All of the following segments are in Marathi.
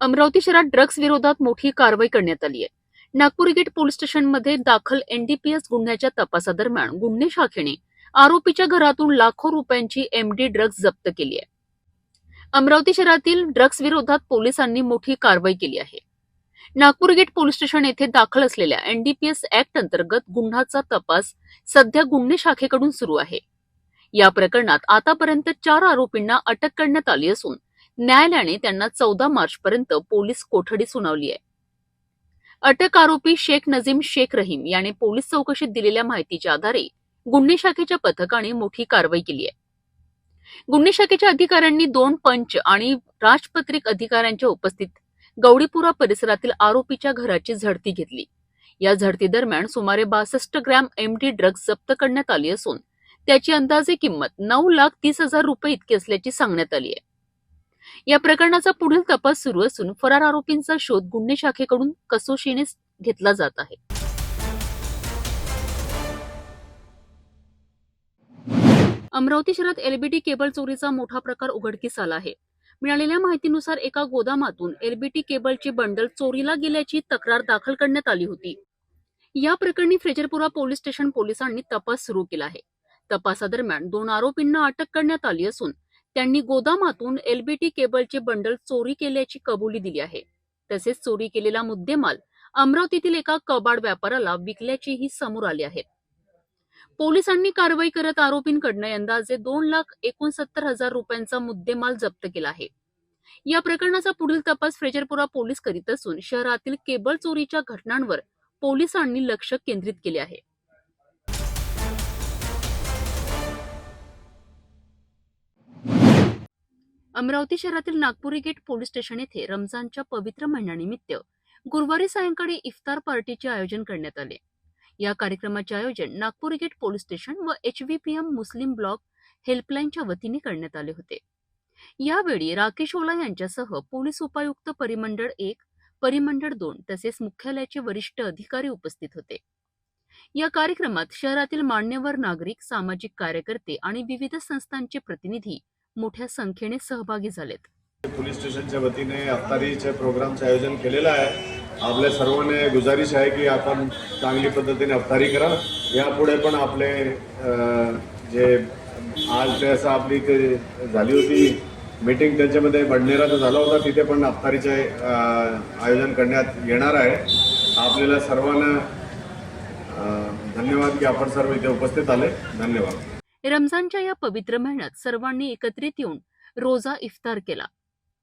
अमरावती शहरात ड्रग्ज विरोधात मोठी कारवाई करण्यात आली आहे। नागपूर गेट पोलीस स्टेशनमध्ये दाखल एनडीपीएस गुन्ह्याच्या तपासादरम्यान गुन्हे शाखेने आरोपीच्या घरातून लाखो रुपयांची एमडी ड्रग्ज जप्त केली आहे। अमरावती शहरातील ड्रग्ज विरोधात पोलिसांनी मोठी कारवाई केली आहे। नागपूर गेट पोलीस स्टेशन येथे दाखल असलेल्या एनडीपीएस ऍक्ट अंतर्गत गुन्ह्याचा तपास सध्या गुन्हे शाखेकडून सुरू आहे। या प्रकरणात आतापर्यंत 4 आरोपींना अटक करण्यात आली असून न्यायालयाने त्यांना 14 मार्चपर्यंत पोलीस कोठडी सुनावली आहे। अटक आरोपी शेख नजीम शेख रहीम याने पोलीस चौकशीत दिलेल्या माहितीच्या आधारे गुन्हे शाखेच्या पथकाने मोठी कारवाई केली आहे। गुन्हे शाखेच्या अधिकाऱ्यांनी 2 पंच आणि राजपत्रित अधिकाऱ्यांच्या उपस्थित गौडीपुरा परिसरातील आरोपीच्या घराची झडती घेतली। या झडती दरम्यान सुमारे 62 ग्रॅम एमडी ड्रग्ज जप्त करण्यात आली असून त्याची अंदाजे किंमत 9,30,000 रुपये इतकी असल्याची सांगण्यात आली आहे। या प्रकरणाचा पुढील तपास सुरू असून फरार आरोपींचा शोध गुन्हे शाखेकडून कसोशीने घेतला जात आहे। अमरावती शहरात एलबीटी केबल चोरीचा मोठा प्रकार उघडकीस आला आहे। मिळालेल्या माहितीनुसार एका गोदामातून एलबीटी केबलचे बंडल चोरीला गेल्याची तक्रार दाखल करण्यात आली होती। या प्रकरणी फ्रेजरपुरा पोलीस स्टेशन पोलिसांनी तपास सुरू केला आहे। तपासादरम्यान 2 आरोपींना अटक करण्यात आली असून त्यांनी गोदामातून एलबीटी केबलचे बंडल चोरी केल्याची कबुली दिली आहे। तसेच चोरी केलेला मुद्देमाल अमरावतीतील एका कबाड व्यापाराला विकल्याचेही समोर आले आहे। पोलिसांनी कारवाई करत आरोपींकडून अंदाजे 2,69,000 रुपयांचा मुद्देमाल जप्त केला आहे। या प्रकरणाचा पुढील तपास फ्रेजरपुरा पोलीस करीत असून शहरातील केबल चोरीच्या घटनांवर पोलिसांनी लक्ष केंद्रित केले आहे। अमरावती शहरातील नागपुरी गेट पोलीस स्टेशन येथे रमजानच्या पवित्र महिन्यानिमित्त गुरुवारी सायंकाळी इफ्तार पार्टीचे आयोजन करण्यात आले। या कार्यक्रमाचे आयोजन नागपुरी गेट पोलीस स्टेशन व HVPM मुस्लिम ब्लॉक हेल्पलाईनच्या वतीने करण्यात आले होते। यावेळी राकेश ओला यांच्यासह पोलीस उपायुक्त परिमंडळ 1, परिमंडळ 2 तसेच मुख्यालयाचे वरिष्ठ अधिकारी उपस्थित होते। या कार्यक्रमात शहरातील मान्यवर नागरिक, सामाजिक कार्यकर्ते आणि विविध संस्थांचे प्रतिनिधी मोठ्या संख्येने सहभागी झालेत। पोलीस स्टेशनच्या वतीने अफ्तारीचे प्रोग्रामचे आयोजन केलेलं आहे। आपल्या सर्वांना गुजारिश आहे की आपण चांगली पद्धतीने अफ्तारी करा। यापुढे पण आपले जे आज ते असं आपली झाली होती मीटिंग, त्याच्यामध्ये बडनेराचा झाला होता, तिथे पण अफ्तारीचे आयोजन करण्यात येणार आहे। आपल्याला सर्वांना धन्यवाद की आपण सर्व इथे उपस्थित आले। धन्यवाद। रमजानच्या या पवित्र महिन्यात सर्वांनी एकत्रित येऊन रोजा इफ्तार केला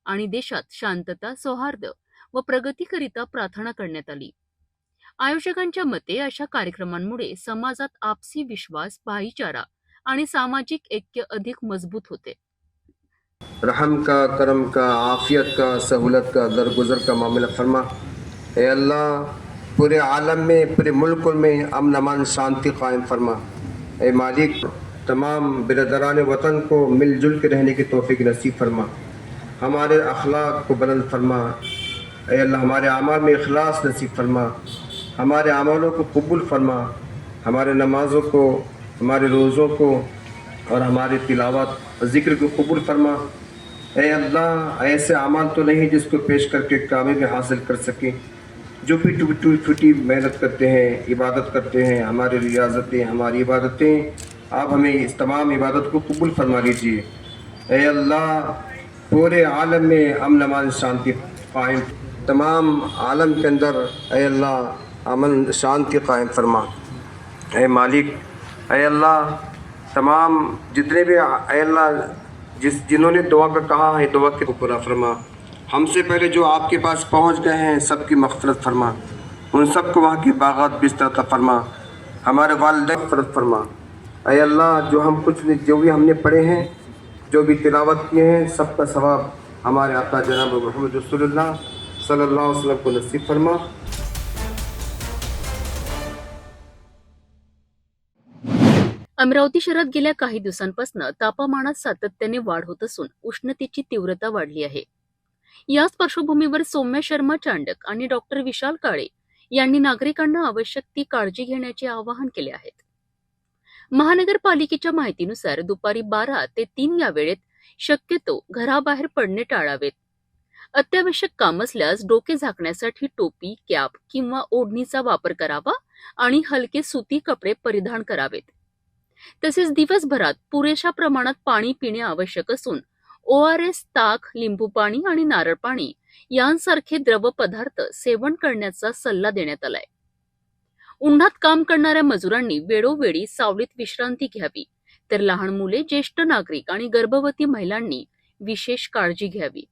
आणि देशात शांतता, सौहार्द व प्रगतीकरिता प्रार्थना करण्यात आली। आयोजकांच्या मते अशा कार्यक्रमांमुळे समाजात आपसी विश्वास, भाईचारा आणि सामाजिक ऐक्य अधिक मजबूत होते। रहम का, करम का, आफियत का, सहूलत का, दरगुजर का मामला फरमा। ए अल्लाह, पूरे आलम में, पूरे मुल्क में अमन अमान शांति कायम फरमा। ए मालिक, तमाम बिरदरान वतन को मिलजुल के रहने की तौफीक नसीब फरमा। हमारे अखलाक को बुलंद फरमा। ऐ अल्लाह, हमारे अमाल में इखलास नसीब फरमा। हमारे अमालों को कबूल फरमा। हमारे नमाज़ों को, हमारे रोज़ों को और हमारे तिलावत ज़िक्र को कबूल फरमा। ऐ अल्लाह, ऐसे अमाल तो नहीं जिसको पेश करके कामयाबी हासिल कर सके। जो भी टूटी फूटी मेहनत करते हैं, इबादत करते हैं, हमारी रियाजतें, हमारी इबादतें, आप हमें इस तमाम इबादत को कबूल फरमा लीजिए। ऐ अल्लाह, पूरे आलम में अमन अमान शांति कायम, तमाम आलम के अंदर ऐ अल्लाह अमन शांति कायम फरमा। ऐ मालिक, ऐ अल्लाह, तमाम जितने भी ऐ अल्लाह जिन्होंने दुआ का कहा है, दुआ को पूरा फरमा। हमसे पहले जो आपके पास पहुंच गए हैं, सबकी मग़फ़िरत फरमा। उन सबको वहाँ के बाग़ात बिस्तर अता फरमा। हमारे वालिदैन फ़रत फरमा। ऐ अल्लाह, जो भी हमने पढ़े हैं, जो भी तिलावत किए हैं, सबका सवाब हमारे आका जनाब मोहम्मद रसूलुल्लाह सल्लल्लाहु अलैहि वसल्लम को नसीब फरमा। अमरावती शहरात गेल्या काही दिवसांपासून तापमानात सातत्याने वाढ होत असून उष्णतेची तीव्रता वाढली आहे। याच पार्श्वभूमीवर सौम्या शर्मा चांडक आणि डॉक्टर विशाल काळे यांनी नागरिकांना आवश्यक ती काळजी घेण्याचे आवाहन केले आहे। महानगरपालिकेच्या माहितीनुसार दुपारी 12 ते 3 या वेळेत शक्यतो घराबाहेर पडणे टाळावेत। अत्यावश्यक काम असल्यास डोके झाकण्यासाठी टोपी, कॅप किंवा ओढणीचा वापर करावा आणि हलके सुती कपडे परिधान करावेत. तसेच दिवसभरात पुरेशा प्रमाणात पाणी पिणे आवश्यक असून ORS, ताक, लिंबू पाणी आणि नारळ पाणी यांसारखे द्रव पदार्थ सेवन करण्याचा सल्ला देण्यात आलाय. उन्हात काम करणाऱ्या मजुरांनी वेळोवेळी सावलीत विश्रांती घ्यावी, तर लहान मुले, ज्येष्ठ नागरिक आणि गर्भवती महिलांनी विशेष काळजी घ्यावी.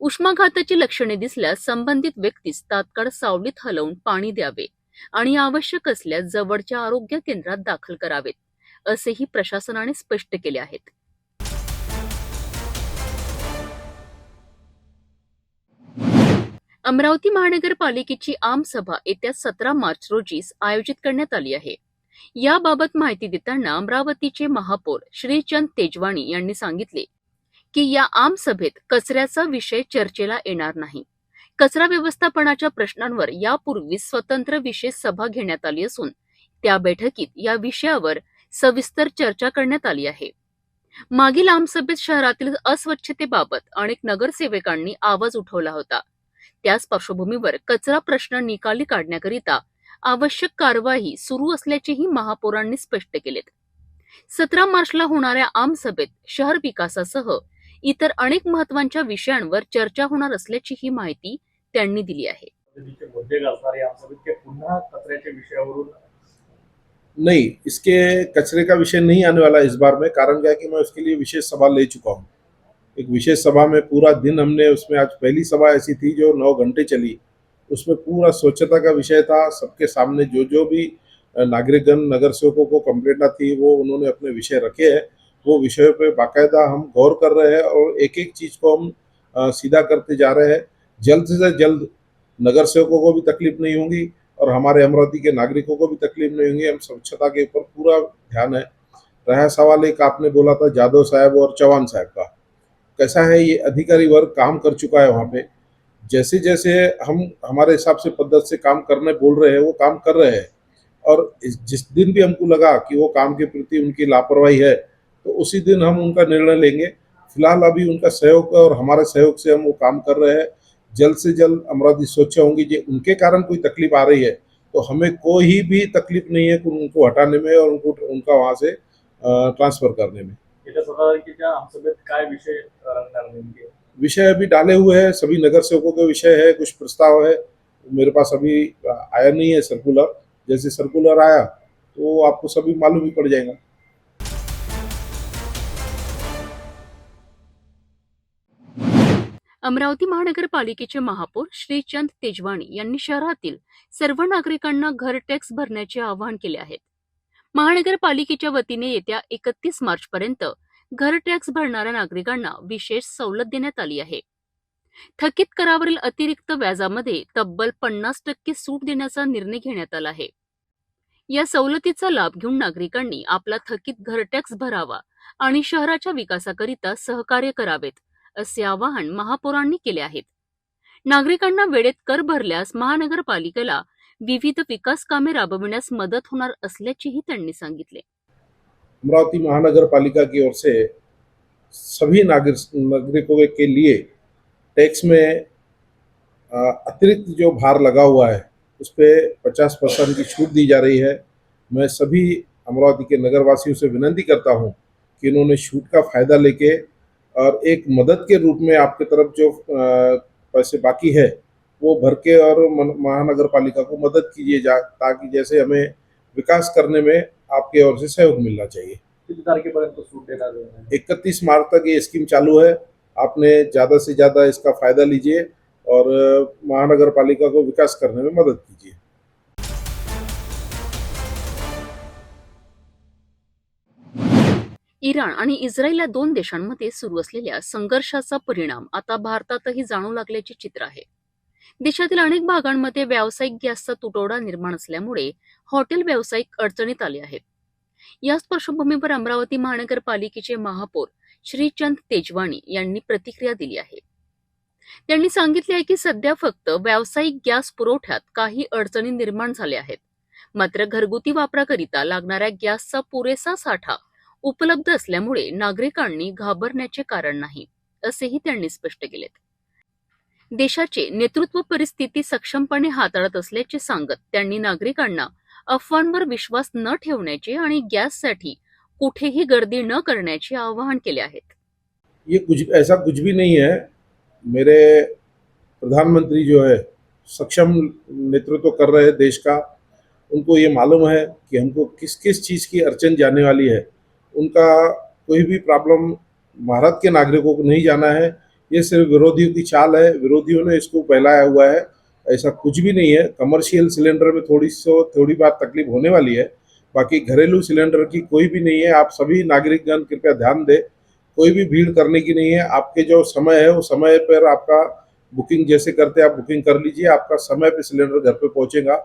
उष्माघाताची लक्षणे दिसल्यास संबंधित व्यक्तीस तात्काळ सावलीत हलवून पाणी द्यावे आणि आवश्यक असल्यास जवळच्या आरोग्य केंद्रात दाखल करावेत, असेही प्रशासनाने स्पष्ट केले आहेत. अमरावती महानगरपालिकेची आमसभा येत्या 17 मार्च रोजी आयोजित करण्यात आली आहे. याबाबत माहिती देताना अमरावतीचे महापौर श्रीचंद तेजवाणी यांनी सांगितले की या आमसभेत कचऱ्याचा विषय चर्चेला येणार नाही. कचरा व्यवस्थापनाच्या प्रश्नांवर यापूर्वी स्वतंत्र विशेष सभा घेण्यात आली असून त्या बैठकीत या विषयावर सविस्तर चर्चा करण्यात आली आहे. मागील आमसभेत शहरातील अस्वच्छतेबाबत अनेक नगरसेवकांनी आवाज उठवला होता. त्याच पार्श्वभूमीवर कचरा प्रश्न निकाली काढण्याकरिता आवश्यक कार्यवाही सुरू असल्याचेही महापौरांनी स्पष्ट केलेत. 17 मार्चला होणाऱ्या आमसभेत शहर विकासासह इतर अनेक महत्त्वाच्या विषयांवर चर्चा होणार असल्याचीही माहिती त्यांनी दिली आहे. नहीं, इसके कचरे का विषय नहीं आने वाला इस बार में। कारण क्या है कि मैं उसके लिए विशेष सभा ले चुका हूँ। एक विशेष सभा में पूरा दिन हमने उसमें, आज पहली सभा ऐसी थी जो 9 घंटे चली, उसमें पूरा स्वच्छता का विषय था। सबके सामने जो जो भी नागरिकगण, नगर सेवकों को कंप्लेंट थी वो उन्होंने अपने विषय रखे हैं। वो विषय पे बाकायदा हम गौर कर रहे हैं और एक एक चीज़ को हम सीधा करते जा रहे हैं। जल्द से जल्द नगर सेवकों को भी तकलीफ नहीं होगी और हमारे अमरावती के नागरिकों को भी तकलीफ नहीं होगी। हम स्वच्छता के ऊपर पूरा ध्यान है। रहा सवाल एक आपने बोला था जादव साहब और चौहान साहब का, कैसा है, ये अधिकारी वर्ग काम कर चुका है वहाँ पे। जैसे जैसे हम हमारे हिसाब से पद्धत से काम करने बोल रहे हैं वो काम कर रहे हैं, और जिस दिन भी हमको लगा कि वो काम के प्रति उनकी लापरवाही है तो उसी दिन हम उनका निर्णय लेंगे। फिलहाल अभी उनका सहयोग और हमारे सहयोग से हम वो काम कर रहे हैं। जल्द से जल्द अमरावती स्वच्छ होंगी। जो उनके कारण कोई तकलीफ आ रही है तो हमें कोई भी तकलीफ नहीं है उनको हटाने में और उनका वहाँ से ट्रांसफर करने में। विषय अभी डाले हुए हैं, सभी नगर सेवकों के विषय है, कुछ प्रस्ताव है, मेरे पास अभी आया नहीं है सर्कुलर। जैसे सर्कुलर आया तो आपको सभी मालूम ही पड़ जाएगा। अमरावती महानगरपालिकेचे महापौर श्रीचंद तेजवाणी यांनी शहरातील सर्व नागरिकांना घर टॅक्स भरण्याचे आवाहन केले आहे. महानगरपालिकेच्या वतीने येत्या 31 मार्च पर्यंत घर टॅक्स भरणाऱ्या नागरिकांना विशेष सवलत देण्यात आली आहे. थकीत करावरील अतिरिक्त व्याजामध्ये तब्बल 50% सूट देण्याचा निर्णय घेण्यात आला आहे. या सवलतीचा लाभ घेऊन नागरिकांनी आपला थकीत घर टॅक्स भरावा आणि शहराच्या विकासाकरिता सहकार्य करावेत, असे आवाहन महापौरांनी केले आहेत. नागरिकांना वेळेत कर भरल्यास महानगरपालिकेला विविध विकास कामे राबविण्यास मदत होणार असल्याचेही त्यांनी सांगितले. अमरावती महानगर पालिका की ओर से सभी नागरिकों के लिए टैक्स में अतिरिक्त जो भार लगा हुआ है उस पर 50% की छूट दी जा रही है। मैं सभी अमरावती के नगरवासियों से विनती करता हूं कि इन्होंने छूट का फ़ायदा लेके और एक मदद के रूप में आपके तरफ जो पैसे बाकी है वो भर के और महानगर पालिका को मदद कीजिए, ताकि जैसे हमें विकास करने में आपके ओर से सहयोग मिलना चाहिए। 31 मार्च तक ये स्कीम चालू है। आपने ज़्यादा से ज़्यादा इसका फ़ायदा लीजिए और महानगर पालिका को विकास करने में मदद कीजिए। इराण आणि इस्रायल या 2 देशांमध्ये सुरू असलेल्या संघर्षाचा परिणाम आता भारतातही जाणवू लागल्याचे चित्र आहे. देशातील अनेक भागांमध्ये व्यावसायिक गॅसचा तुटवडा निर्माण असल्यामुळे हॉटेल व्यावसायिक अडचणीत आले आहेत. याच पार्श्वभूमीवर अमरावती महानगरपालिकेचे महापौर श्रीचंद तेजवाणी यांनी प्रतिक्रिया दिली आहे. त्यांनी सांगितले आहे की सध्या फक्त व्यावसायिक गॅस पुरवठ्यात काही अडचणी निर्माण झाल्या आहेत, मात्र घरगुती वापराकरिता लागणाऱ्या गॅसचा पुरेसा साठा उपलब्ध असल्यामुळे नागरिकांनी घाबरण्याचे कारण नाही, असेही त्यांनी स्पष्ट केले. देशाचे नेतृत्व परिस्थिती सक्षमपणे हाताळत असल्याचे सांगत त्यांनी नागरिकांना अफवांवर विश्वास न ठेवण्याचे आणि गॅससाठी कुठेही गर्दी न करण्याचे आवाहन केले आहे. ये ऐसा कुछ भी नहीं है। मेरे प्रधानमंत्री जो है सक्षम नेतृत्व कर रहे हैं देश का, उनको ये मालूम है कि हमको किस किस चीज़ की अड़चन जाने वाली है। उनका कोई भी प्रॉब्लम भारत के नागरिकों को नहीं जाना है। ये सिर्फ विरोधियों की चाल है, विरोधियों ने इसको फैलाया हुआ है। ऐसा कुछ भी नहीं है। कमर्शियल सिलेंडर में थोड़ी बार तकलीफ होने वाली है, बाकी घरेलू सिलेंडर की कोई भी नहीं है। आप सभी नागरिकगण कृपया ध्यान दें, कोई भी भीड़ करने की नहीं है। आपके जो समय है वो समय पर आपका बुकिंग जैसे करते आप बुकिंग कर लीजिए, आपका समय पे सिलेंडर घर पे पहुंचेगा,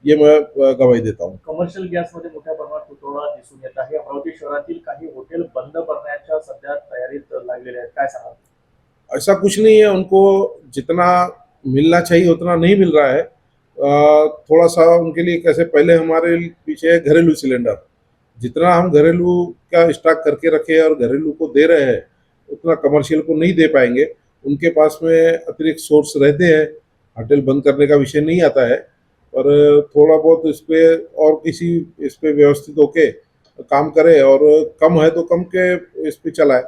ये मैं गवाही देता हूँ. कमर्शियल गॅसमध्ये मोठ्या प्रमाणात तुटवडा दिसून येत आहे. अमरावती शहरातील काही हॉटेल बंद करण्याच्या सध्या तयारीत लागलेले आहेत, काय सांगाल? ऐसा कुछ नहीं है, उनको जितना मिलना चाहिए उतना नहीं मिल रहा है. थोड़ा सा उनके लिए कैसे, पहले हमारे पीछे है घरेलू सिलेंडर, जितना हम घरेलू का स्टॉक करके रखे और घरेलू को दे रहे हैं उतना कमर्शियल को नहीं दे पाएंगे. उनके पास में अतिरिक्त सोर्स रहते हैं, होटल बंद करने का विषय नहीं आता है, पर थोड़ा बहुत इस पर और किसी इस पे व्यवस्थित होके काम करे और कम है तो कम के इस पे चलाए.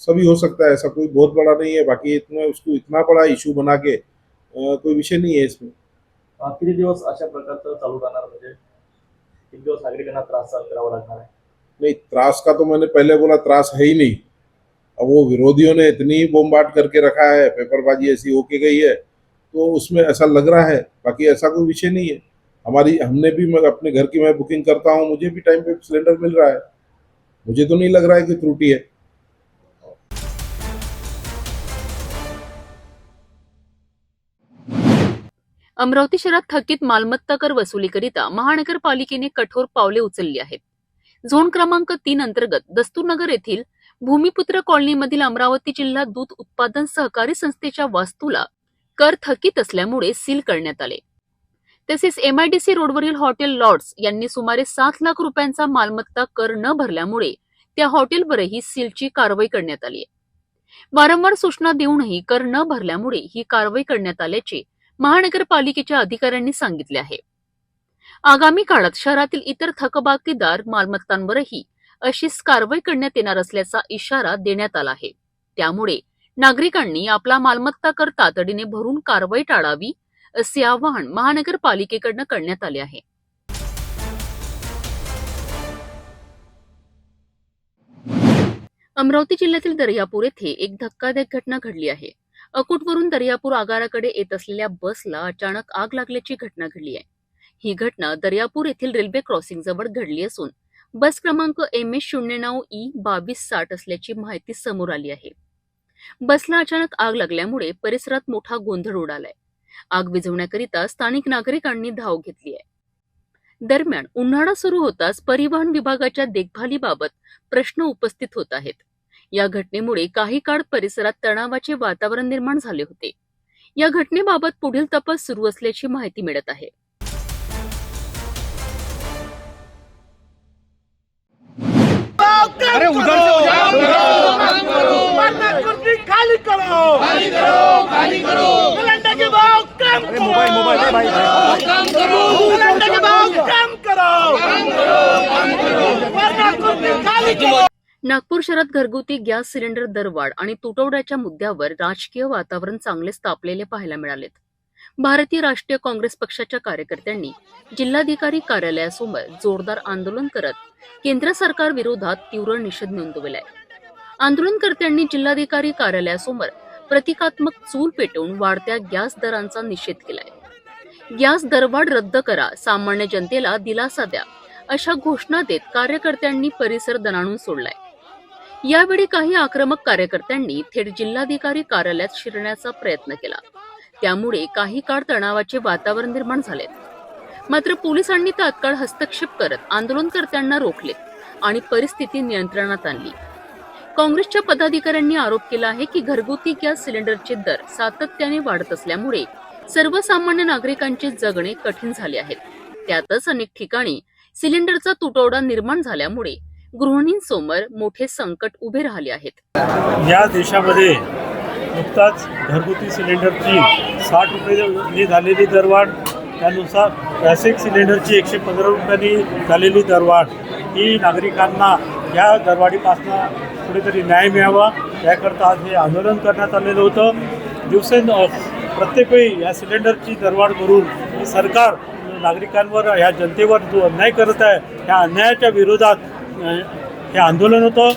सभी हो सकता है, ऐसा कोई बहुत बड़ा नहीं है. बाकी इतना उसको इतना बड़ा इशू बना के कोई विषय नहीं है इसमें. किती दिवस अशा प्रकारचं चालू राहणार, म्हणजे किती दिवस नागरिकांना त्रास सहन करावा लागणार आहे? नहीं, त्रास का तो मैंने पहले बोला, त्रास है ही नहीं. अब वो विरोधियों ने इतनी बोमबाट करके रखा है, पेपरबाजी ऐसी होके गई है, तो उसमें ऐसा लग रहा है. बाकी ऐसा कोई विषय नहीं है. हमने भी, मैं अपने घर की मैं बुकिंग करता हूँ, मुझे भी टाइम पे सिलेंडर मिल रहा है. मुझे तो नहीं लग रहा है कि त्रुटि है. अमरावती शहरात थकीत मालमत्ता कर वसुलीकरिता महानगरपालिकेने कठोर पावले उचलली आहेत. झोन क्रमांक 3 अंतर्गत दस्तूरनगर येथील भूमिपुत्र कॉलनीमधील अमरावती जिल्हा दूध उत्पादन सहकारी संस्थेच्या वास्तूला कर थकीत असल्यामुळे सील करण्यात आले. तसेच MIDC रोडवरील हॉटेल लॉर्ड्स यांनी सुमारे 7 लाख रुपयांचा मालमत्ता कर न भरल्यामुळे त्या हॉटेलवरही सीलची कारवाई करण्यात आली. वारंवार सूचना देऊनही कर न भरल्यामुळे ही कारवाई करण्यात आल्याचे महानगरपालिकेच्या अधिकाऱ्यांनी सांगितले आहे. आगामी काळात शहरातील इतर थकबाकीदार मालमत्तांवरही अशीच कारवाई करण्यात येणार असल्याचा इशारा देण्यात आला आहे. त्यामुळे नागरिकांनी आपला मालमत्ता कर तातडीने भरून कारवाई टाळावी असे आवाहन महानगरपालिकेकडून करण्यात आले आहे. अमरावती जिल्ह्यातील दर्यापूर येथे एक धक्कादायक घटना घडली आहे. अकोटवरून दर्यापूर आगाराकडे येत असलेल्या बसला अचानक आग लागल्याची घटना घडली आहे. ही घटना दर्यापूर येथील रेल्वे क्रॉसिंग जवळ घडली असून बस क्रमांक MS09E2260 असल्याची माहिती समोर आली आहे. बसला अचानक आग लागल्यामुळे परिसरात मोठा गोंधळ उडालाय. आग विझवण्याकरिता स्थानिक नागरिकांनी धाव घेतली आहे. दरम्यान उन्हाळा सुरू होताच परिवहन विभागाच्या देखभालीबाबत प्रश्न उपस्थित होत आहेत. या घटनेमुळे काही काळ परिसरात तणावाचे वातावरण निर्माण झाले होते. या घटनेबाबत पुढील तपास सुरू असल्याची माहिती मिळत आहे. अरे उधर से हो जाओ, कुर्सी खाली करो, खाली करो, खाली करो, सिलेंडर के भाव कम करो, मोबाइल भाई कम करो, सिलेंडर के भाव कम करो, कम करो, वरना कुर्सी खाली करो. नागपूर शहरात घरगुती गॅस सिलेंडर दरवाढ आणि तुटवड्याच्या मुद्द्यावर राजकीय वातावरण चांगलेच तापलेले पाहायला मिळालेत. भारतीय राष्ट्रीय काँग्रेस पक्षाच्या कार्यकर्त्यांनी जिल्हाधिकारी कार्यालयासमोर जोरदार आंदोलन करत केंद्र सरकार विरोधात तीव्र निषेध नोंदवलाय. आंदोलनकर्त्यांनी जिल्हाधिकारी कार्यालयासमोर प्रतिकात्मक चूल पेटवून वाढत्या गॅस दरांचा निषेध केलाय. गॅस दरवाढ रद्द करा, सामान्य जनतेला दिलासा द्या अशा घोषणा देत कार्यकर्त्यांनी परिसर दणाणून सोडलाय. यावेळी काही आक्रमक कार्यकर्त्यांनी थेट जिल्हाधिकारी कार्यालयात शिरण्याचा प्रयत्न केला. त्यामुळे काही काळ तणावाचे वातावरण निर्माण झाले. मात्र पोलिसांनी तात्काळ हस्तक्षेप करत आंदोलनकर्त्यांना रोखले आणि परिस्थिती नियंत्रणात आणली. काँग्रेसच्या पदाधिकाऱ्यांनी आरोप केला आहे की घरगुती गॅस सिलेंडरचे दर सातत्याने वाढत असल्यामुळे सर्वसामान्य नागरिकांचे जगणे कठीण झाले आहे. त्यातच अनेक ठिकाणी सिलेंडरचा तुटवडा निर्माण झाल्यामुळे गृहिणींसमोर मोठे संकट उभे राहिले आहेत. या देशामध्ये नुकताच घरगुती सिलेंडरची 60 रुपये झालेली दरवाढ, त्यानुसार बेसिक सिलेंडरची 115 रुपयांनी झालेली दरवाढ, ही नागरिकांना या दरवाढीपासून कुठेतरी न्याय मिळावा याकरता आज हे आंदोलन करण्यात आलेलं होतं. प्रत्येक वेळी या सिलेंडरची दरवाढ करून सरकार नागरिकांवर, ह्या जनतेवर जो अन्याय करत आहे, या अन्यायाच्या विरोधात हे आंदोलन होतं.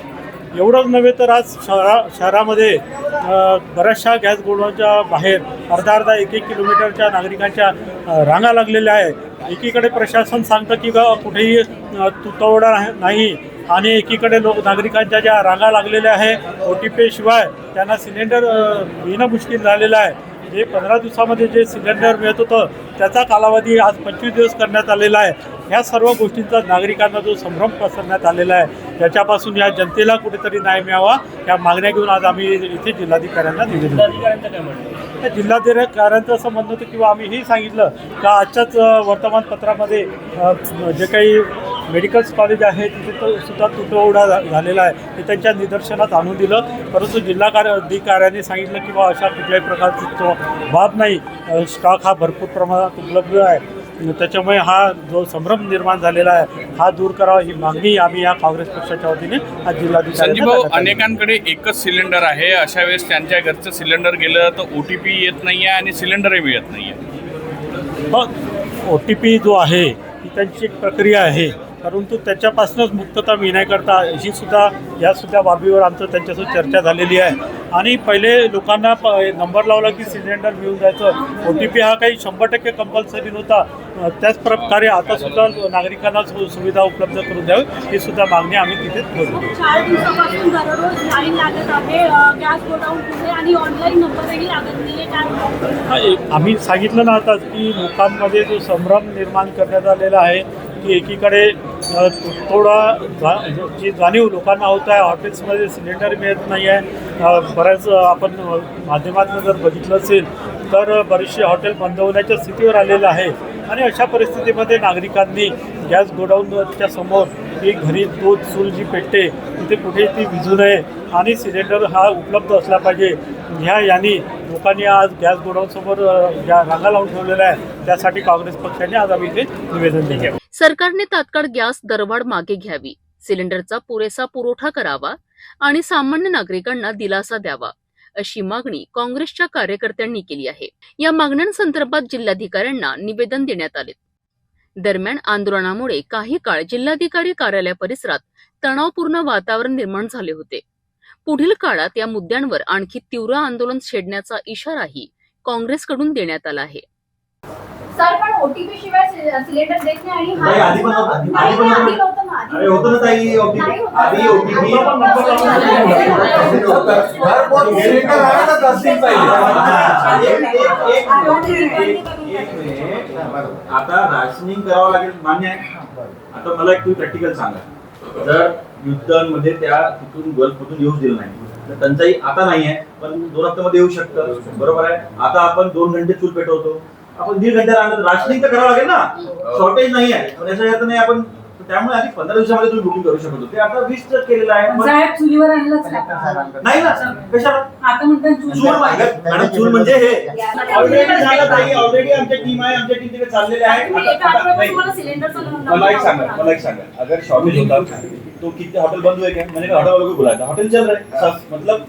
एवढंच नव्हे तर आज शहरामध्ये बऱ्याचशा गॅस गोडाऊनच्या बाहेर अर्धा एक किलोमीटरच्या नागरिकांच्या रांगा लागलेल्या आहे. एकीकडे प्रशासन सांगतं की कुठेही तुटवडा नाही, आणि एकीकडे नागरिकांच्या ज्या रांगा लागलेल्या आहे, OTP शिवाय त्यांना सिलेंडर येणं मुश्किल झालेलं आहे. जे 15 दिवसामध्ये जे सिलेंडर मिळत होतं त्याचा कालावधी आज 25 दिवस करण्यात आलेला आहे. ह्या सर्व गोष्टींचा नागरिकांना जो संभ्रम पसरण्यात आलेला आहे, त्याच्यापासून या जनतेला कुठेतरी न्याय मिळावा या मागण्या घेऊन आज आम्ही इथे जिल्हाधिकाऱ्यांना निवेदन दिलं. जिल्हाधिकाऱ्यांचं असं म्हणणं होतं किंवा आम्ही सांगितलं का आजच्याच वर्तमानपत्रामध्ये जे काही मेडिकल कॉलेज आहे तिथे सुद्धा तुटवडा झालेला आहे, ते त्यांच्या निदर्शनात आणून दिलं. परंतु जिल्हाधिकाऱ्यांनी सांगितलं की अशा कुठल्याही प्रकारची बाब नाही, स्टॉक हा भरपूर प्रमाणात उपलब्ध आहे. त्याच्यामुळे हा जो संभ्रम निर्माण झालेला आहे हा दूर करावा, ही मागणी आम्ही या काँग्रेस पक्षाच्या वतीने आज जिल्हाधिकारी. संजीव भाऊ, अनेकांकडे एकच सिलेंडर आहे, अशा वेळेस त्यांच्या घरचं सिलेंडर गेलं तर OTP येत नाही आहे आणि सिलेंडरही मिळत नाही आहे. मग OTP जो आहे ही त्यांची एक प्रक्रिया आहे, परंतु त्याच्यापासूनच मुक्तता मिळण्याकरता या सुद्धा बाबीवर आमचं त्यांच्यासोबत चर्चा झालेली आहे. आणि पहिले लोकांना नंबर लावला की सिलेंडर मिळून जायचं, OTP हा काही 100% कंपल्सरी नव्हता. त्याच प्रकारे आता सुद्धा नागरिकांना सुविधा उपलब्ध करून द्यावी, ही सुद्धा मागणी आम्ही तिथे ठेवतो. 4 दिवसापासून दररोज लाईन लागत आहे गॅस गोडाऊन पुढे, आणि ऑनलाईन नंबरही लागत नाही आहे. आम्ही सांगितलं ना आता की लोकांमध्ये जो संभ्रम निर्माण करण्यात आलेला आहे की एकीकडे थोडा जाणीव लोकांना होत आहे, हॉटेल्समध्ये सिलेंडर मिळत नाही आहे. बऱ्याच आपण माध्यमातून जर बघितलं असेल तर बरेचसे हॉटेल बंद होण्याच्या स्थितीवर आलेलं आहे. आणि अशा परिस्थितीमध्ये नागरिकांनी गॅस गोडाऊनच्या समोर ही घरी दूध चूल जी पेटते तिथे कुठे ती विझू नये, आणि सिलेंडर हा उपलब्ध असला पाहिजे. यानी लोकांनी आज गॅस गोडाऊनसमोर ज्या रांगा लावून ठेवलेल्या आहे, त्यासाठी काँग्रेस पक्षाने आज आम्ही इथे निवेदन दिले. सरकारने तात्काळ गॅस दरवाढ मागे घ्यावी, सिलेंडरचा पुरेसा पुरवठा करावा आणि सामान्य नागरिकांना दिलासा द्यावा, अशी मागणी काँग्रेसच्या कार्यकर्त्यांनी केली आहे. या मागण्यांसंदर्भात जिल्हाधिकाऱ्यांना निवेदन देण्यात आले. दरम्यान आंदोलनामुळे काही काळ जिल्हाधिकारी कार्यालय परिसरात तणावपूर्ण वातावरण निर्माण झाले होते. पुढील काळात या मुद्द्यांवर आणखी तीव्र आंदोलन छेडण्याचा इशाराही काँग्रेसकडून देण्यात आला आहे. सर, पण OTP शिवाय सिलेंडर देत नाही, आणि आधी पण होतं ना ताई, आता राशनिंग करावं लागेल, मान्य आहे. आता मला एक तुम्ही प्रॅक्टिकल सांगा, जर युद्धांमध्ये त्या तिथून गल्फमधून येऊच दिलं नाही तर टंचाई आता नाही आहे, पण 2 हप्त्यामध्ये येऊ शकतं, बरोबर आहे. आता आपण 2 घंटे चूल पेटवतो, आपण 1.5 घंटे राशनिंग तर करावं लागेल ना, शॉर्टेज नाही आहे. पण याच्या अर्थ नाही आपण, त्यामुळे आधी 15 दिवसामध्ये तुम्ही बुकिंग करू शकतो, ते आता 20 केलेलं आहे. चुलीवर आणलंच नाही ना, कशाला आता म्हणतात आणि चूल म्हणजे हे ऑलरेडी झालं ताई, ऑलरेडी आमची टीम आहे, आमच्या टीम तिकडे चाललेले आहे. मला एक सांगा, अगर शॉर्टेज होता तो कितने होटल बंद हुए क्या? मैंने कहा होटल वालों को बुलाया था, होटल चल रहे सब, मतलब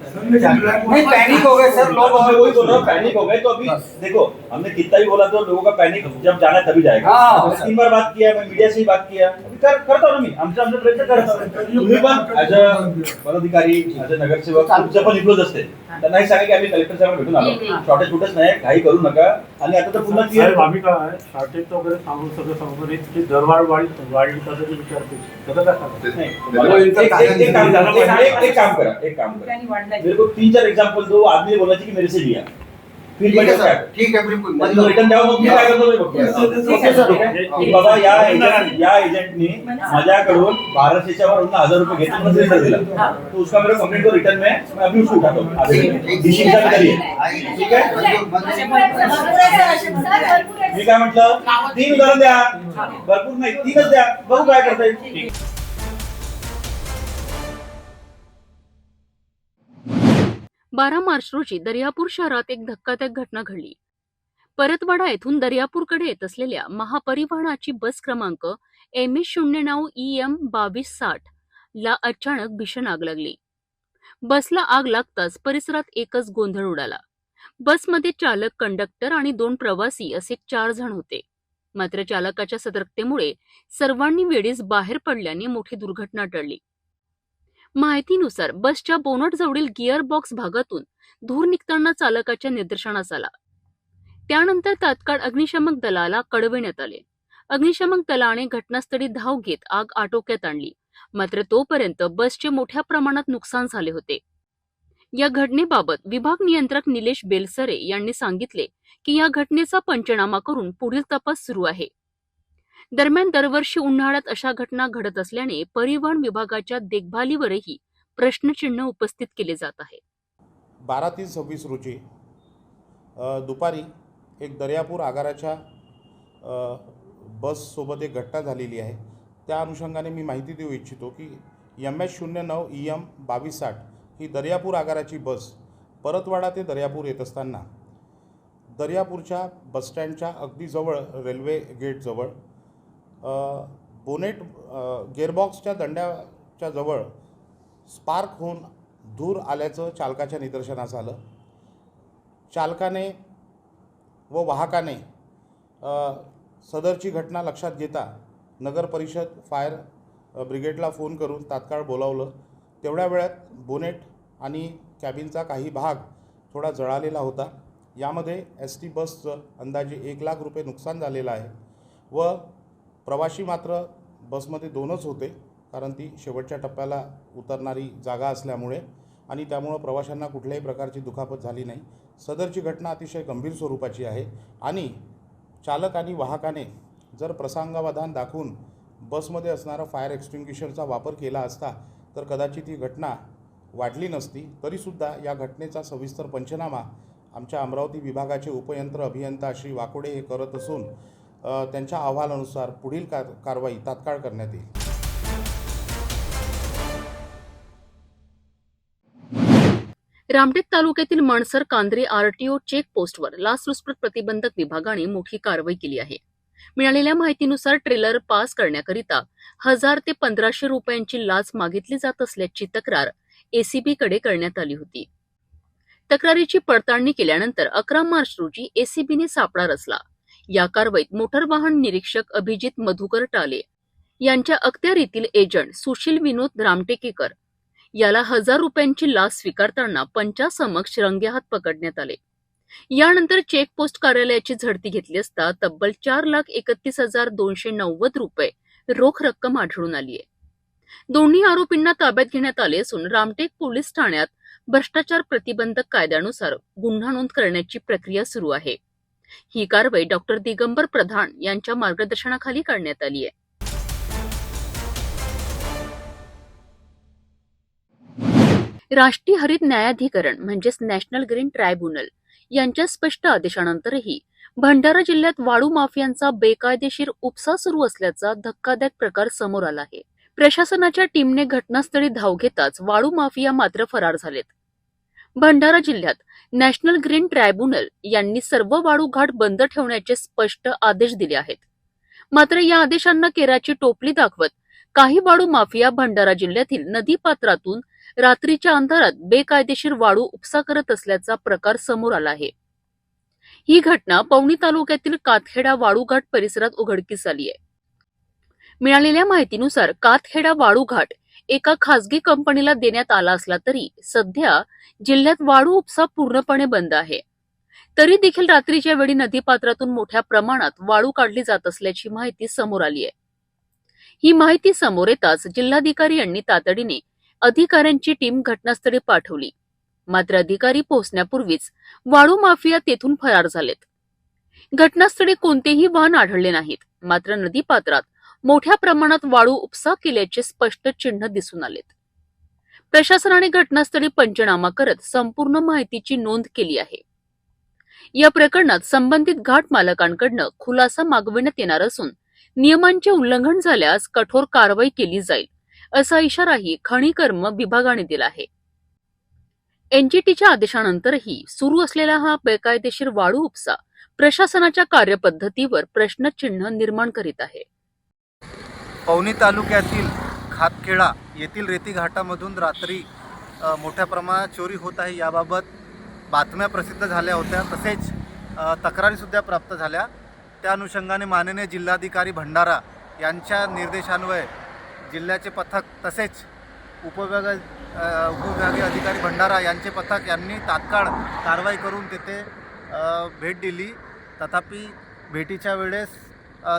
नहीं पैनिक हो गए सर लोग, मैं वही बोल रहा हूँ, पैनिक हो गए. तो अभी देखो हमने कितना भी बोला तो लोगों का पैनिक जब जाना है तभी जाएगा. 3 बार बात किया, मैं मीडिया से ही बात किया, अभी करता हूँ मी, आमचा प्रयत्न करतो. तुम्ही पण ऍज अ पदाधिकारी, ऍज अ नगरसेवक तुमचं पण इन्फ्लुअन्स असते, त्यांनाही सांगा की आम्ही कलेक्टर साहेब भेटून आलो, शॉर्टेज कुठेच नाही, काही करू नका. आणि आता तर पुन्हा क्लिअर आम्ही काय शॉर्टेज वगैरे सांगू सगळं सांगू, की दरवाढ वाढली तसं विचारते सगळं काय सांगतो. एक काम करा, मेरे को 3-4 एग्जांपल दो. आदमी ने बोला कि मेरे से लिया, फिर ठीक है बिल्कुल रिटर्न द्यावं, मग मी काय करतो की बाबा या एजेंटनी माझ्याकडून 1200च्या वर 1000 रुपये घेतले, मला सिलेंडर दिला, तो उसका मेरे कंप्लेंट को रिटर्न में मैं अभी उसको उठाता हूँ. ठीक है, मी काय म्हटलं, 3 उदाहरण द्या, भरपूर नाही, 3च द्या, बघू काय करता येईल. 12 मार्च रोजी दर्यापूर शहरात एक धक्कादायक घटना घडली. परतवाडा येथून दर्यापूरकडे येत असलेल्या महापरिवहनाची बस क्रमांक MS09 EM 2260 ला अचानक भीषण आग लागली. बसला आग लागताच परिसरात एकच गोंधळ उडाला. बसमध्ये चालक, कंडक्टर आणि 2 प्रवासी असे 4 जण होते. मात्र चालकाच्या सतर्कतेमुळे सर्वांनी वेळीच बाहेर पडल्याने मोठी दुर्घटना टळली. माहितीनुसार बसच्या बोनटजवळील गिअर बॉक्स भागातून धूर निघताना चालकाच्या निदर्शनास आला. त्यानंतर तात्काळ अग्निशमक दलाला कळविण्यात आले. अग्निशमक दलाने घटनास्थळी धाव घेत आग आटोक्यात आणली. मात्र तोपर्यंत बसचे मोठ्या प्रमाणात नुकसान झाले होते. या घटनेबाबत विभाग नियंत्रक निलेश बेलसरे यांनी सांगितले की या घटनेचा पंचनामा करून पुढील तपास सुरू आहे. दरम्यान दरवर्षी उन्हाळ्यात अशा घटना घडत असल्याने परिवहन विभागाच्या देखभालीवरही प्रश्नचिन्ह उपस्थित केले जात आहे. 12/3/26 रोजी दुपारी एक दर्यापूर आगाराच्या बससोबत एक घटना झालेली आहे. त्या अनुषंगाने मी माहिती देऊ इच्छितो की MS09 EM 2260 ही दर्यापूर आगाराची बस परतवाडा ते दर्यापूर येत असताना दर्यापूरच्या बसस्टँडच्या अगदी जवळ, रेल्वे गेटजवळ बोनेट गेअरबॉक्सच्या दंड्याच्या जवळ स्पार्क होऊन धूर आल्याचं चालकाच्या निदर्शनास आलं. चालकाने व वाहकाने सदरची घटना लक्षात घेता नगर परिषद फायर ब्रिगेडला फोन करून तात्काळ बोलावलं. तेवढ्या वेळात बोनेट आणि कॅबिनचा काही भाग थोडा जळालेला होता. यामध्ये ST बसचं अंदाजे 1 लाख रुपये नुकसान झालेलं आहे व प्रवासी मात्र बसमध्ये 2च होते, कारण ती शेवटच्या टप्प्याला उतरणारी जागा असल्यामुळे आणि त्यामुळं प्रवाशांना कुठल्याही प्रकारची दुखापत झाली नाही. सदरची घटना अतिशय गंभीर स्वरूपाची आहे आणि चालक आणि वाहकाने जर प्रसंगावधान दाखवून बसमध्ये असणारा फायर एक्सटिंग्विशरचा वापर केला असता तर कदाचित ही घटना वाढली नसती. तरीसुद्धा या घटनेचा सविस्तर पंचनामा आमच्या अमरावती विभागाचे उपयंत्र अभियंता श्री वाकोडे हे करत असून त्यांच्या अहवालानुसार पुढील कारवाई तात्काळ करण्यात येईल. रामटेक तालुक्यातील मणसर कांद्रे RTO चेकपोस्टवर लाचलुचपत प्रतिबंधक विभागाने मोठी कारवाई केली आहे. मिळालेल्या माहितीनुसार ट्रेलर पास करण्याकरिता 1000 ते 1500 रुपयांची लाच मागितली जात असल्याची तक्रार ACB कडे करण्यात आली होती. तक्रारीची पडताळणी केल्यानंतर 11 मार्च रोजी ACBने सापळा रचला. या कारवाईत मोटर वाहन निरीक्षक अभिजित मधुकर टाले यांच्या अखत्यारीतील एजंट सुशील विनोद रामटेकेकर याला 1000 रुपयांची लाच स्वीकारताना पंचासमक्ष रंगेहात पकडण्यात आले. यानंतर चेकपोस्ट कार्यालयाची झडती घेतली असता तब्बल 4,31,290 रुपये रोख रक्कम आढळून आली आहे. दोन्ही आरोपींना ताब्यात घेण्यात आले असून रामटेक पोलीस ठाण्यात भ्रष्टाचार प्रतिबंधक कायद्यानुसार गुन्हा नोंद करण्याची प्रक्रिया सुरू आहे. ही कारवाई डॉक्टर दिगंबर प्रधान यांच्या मार्गदर्शनाखाली करण्यात आली आहे. राष्ट्रीय हरित न्यायाधिकरण म्हणजेच नॅशनल ग्रीन ट्रायब्युनल यांच्या स्पष्ट आदेशानंतरही भंडारा जिल्ह्यात वाळू माफियांचा बेकायदेशीर उपसा सुरू असल्याचा धक्कादायक प्रकार समोर आला आहे. प्रशासनाच्या टीमने घटनास्थळी धाव घेताच वाळू माफिया मात्र फरार झालेत. भंडारा जिल्ह्यात नॅशनल ग्रीन ट्रायब्युनल यांनी सर्व वाळू घाट बंद ठेवण्याचे स्पष्ट आदेश दिले आहेत. मात्र या आदेशांना केराची टोपली दाखवत काही वाळू माफिया भंडारा जिल्ह्यातील नदीपात्रातून रात्रीच्या अंधारात बेकायदेशीर वाळू उपसा करत असल्याचा प्रकार समोर आला आहे. ही घटना पवनी तालुक्यातील कातखेडा वाळूघाट परिसरात उघडकीस आली आहे. मिळालेल्या माहितीनुसार कातखेडा वाळूघाट एका खासगी कंपनीला देण्यात आला असला तरी सध्या जिल्ह्यात वाळू उपसा पूर्णपणे बंद आहे. तरी देखील रात्रीच्या वेळी नदीपात्रातून मोठ्या प्रमाणात वाळू काढली जात असल्याची माहिती समोर आली आहे. ही माहिती समोर येताच जिल्हाधिकारी यांनी तातडीने अधिकाऱ्यांची टीम घटनास्थळी पाठवली. मात्र अधिकारी पोहोचण्यापूर्वीच वाळू माफिया तेथून फरार झालेत. घटनास्थळी कोणतेही वाहन आढळले नाहीत. मात्र नदीपात्रात मोठ्या प्रमाणात वाळू उपसा केल्याचे स्पष्ट चिन्ह दिसून आलेत. प्रशासनाने घटनास्थळी पंचनामा करत संपूर्ण माहितीची नोंद केली आहे. या प्रकरणात संबंधित घाट मालकांकडून खुलासा मागविण्यात येणार असून नियमांचे उल्लंघन झाल्यास कठोर कारवाई केली जाईल असा इशाराही खनिकर्म विभागाने दिला आहे. एनजीटीच्या आदेशानंतरही सुरू असलेला हा बेकायदेशीर वाळू उपसा प्रशासनाच्या कार्यपद्धतीवर प्रश्नचिन्ह निर्माण करीत आहे. पवनी तालुक्यातील खातखेडा येथील रेती घाटामधून रात्री मोठ्या प्रमाणात चोरी होत आहे याबाबत बातम्या प्रसिद्ध झाल्या होत्या, तसेच तक्रारीसुद्धा प्राप्त झाल्या. त्या अनुषंगाने माननीय जिल्हाधिकारी भंडारा यांच्या निर्देशान्वये जिल्ह्याचे पथक तसेच उपविभागीय अधिकारी भंडारा यांचे पथक यांनी तात्काळ कारवाई करून तिथे भेट दिली. तथापि भेटीच्या वेळेस